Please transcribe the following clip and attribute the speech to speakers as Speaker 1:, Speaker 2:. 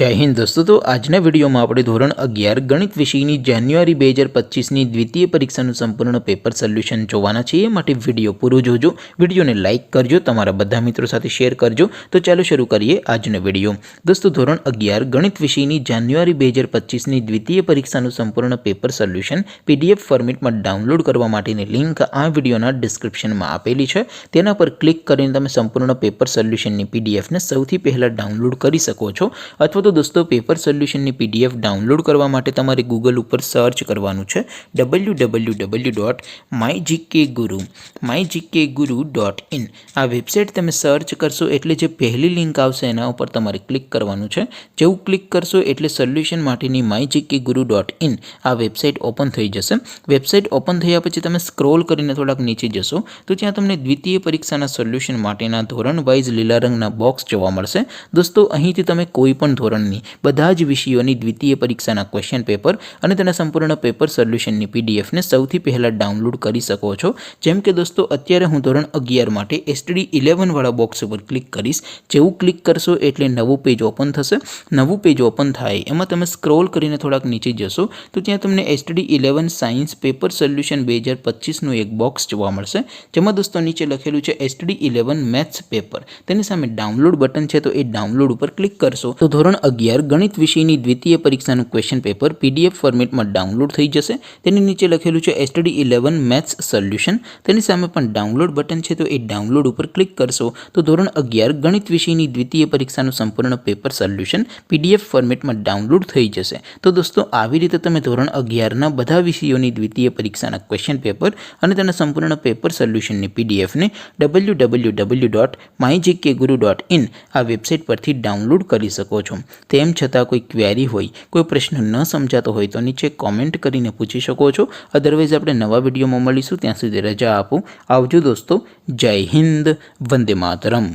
Speaker 1: जय हिंद दोस्तों। तो આજના વિડીયોમાં આપણે ધોરણ 11 ગણિત વિષયની જાન્યુઆરી 2025ની દ્વિતીય પરીક્ષાનું સંપૂર્ણ પેપર સોલ્યુશન જોવાના છીએ। માટે વિડીયો પૂરો જોજો, વિડીયોને લાઇક કરજો, તમારા બધા મિત્રો સાથે શેર કરજો। તો ચાલો શરૂ કરીએ આજનો વિડીયો। દોસ્તો ધોરણ 11 ગણિત વિષયની જાન્યુઆરી 2025ની દ્વિતીય પરીક્ષાનું સંપૂર્ણ પેપર સોલ્યુશન પીડીએફ ફોર્મેટમાં ડાઉનલોડ કરવા માટેની લિંક આ વિડીયોના ડિસ્ક્રિપ્શનમાં આપેલી છે। તેના પર ક્લિક કરીને તમે સંપૂર્ણ પેપર સોલ્યુશનની પીડીએફને સૌથી પહેલાં ડાઉનલોડ કરી શકો છો। અથવા तो दोस्तों पेपर सोल्यूशन की पीडीएफ डाउनलॉड करवा माटे तमारे गूगल पर सर्च करवानुं छे www.mygkguru.in। आ वेबसाइट तमे सर्च करशो एटले जे पहली लिंक आवशे एना पर तमारे क्लिक करवानुं छे। जेवुं क्लिक करशो एटले सोल्यूशन माटेनी mygkguru.in आ वेबसाइट ओपन थई जशे। वेबसाइट ओपन थया पछी तमे स्क्रॉल करीने थोड़ाक नीचे जशो तो त्यां तमने द्वितीय परीक्षाना सोल्यूशन माटेना धोरण वाइज लीला रंगना बॉक्स जोवा मळशे। दोस्तों અહીંથી તમે કોઈ પણ ધોરણની બધા જ વિષયોની દ્વિતીય પરીક્ષાના ક્વેશ્ચન પેપર અને તેના સંપૂર્ણ પેપર સોલ્યુશનની પીડીએફને સૌથી પહેલાં ડાઉનલોડ કરી શકો છો। જેમ કે દોસ્તો અત્યારે હું ધોરણ 11 માટે STD 11 વાળા બોક્સ ઉપર ક્લિક કરીશ। જેવું ક્લિક કરશો એટલે નવું પેજ ઓપન થશે। નવું પેજ ઓપન થાય એમાં તમે સ્ક્રોલ કરીને થોડાક નીચે જશો તો ત્યાં તમને STD 11 સાયન્સ પેપર સોલ્યુશન 2025નું એક બોક્સ જોવા મળશે। જેમાં દોસ્તો નીચે લખેલું છે STD 11 મેથ્સ પેપર। તેની સામે ડાઉનલોડ બટન છે તો એ ડાઉનલોડ ઉપર ક્લિક કરશો तो ધોરણ 11 ગણિત વિષયની દ્વિતીય પરીક્ષાનું ક્વેશ્ચન પેપર પીડીએફ ફોર્મેટમાં ડાઉનલોડ થઈ જશે। તેની નીચે લખેલું છે STD 11 મેથ્સ સોલ્યુશન। તેની સામે પણ ડાઉનલોડ બટન છે તો એ ડાઉનલોડ ઉપર ક્લિક કરશો તો ધોરણ 11 ગણિત વિષયની દ્વિતીય પરીક્ષાનું સંપૂર્ણ પેપર સોલ્યુશન પીડીએફ ફોર્મેટમાં ડાઉનલોડ થઈ જશે। તો દોસ્તો આવી રીતે તમે ધોરણ 11ના બધા વિષયોની દ્વિતીય પરીક્ષાના ક્વેશ્ચન પેપર અને તેના સંપૂર્ણ પેપર સોલ્યુશનની પીડીએફને www.mygkguru.in આ વેબસાઇટ પરથી ડાઉનલોડ કરી શકો છો। તેમ છતાં કોઈ ક્વેરી હોય, કોઈ પ્રશ્ન ન સમજાતો હોય તો નીચે કોમેન્ટ કરીને પૂછી શકો છો। અધરવાઇઝ આપણે નવા વિડીયોમાં મળીશું, ત્યાં સુધી રજા આપો। આવજો દોસ્તો। જય હિન્દ, વંદે માતરમ।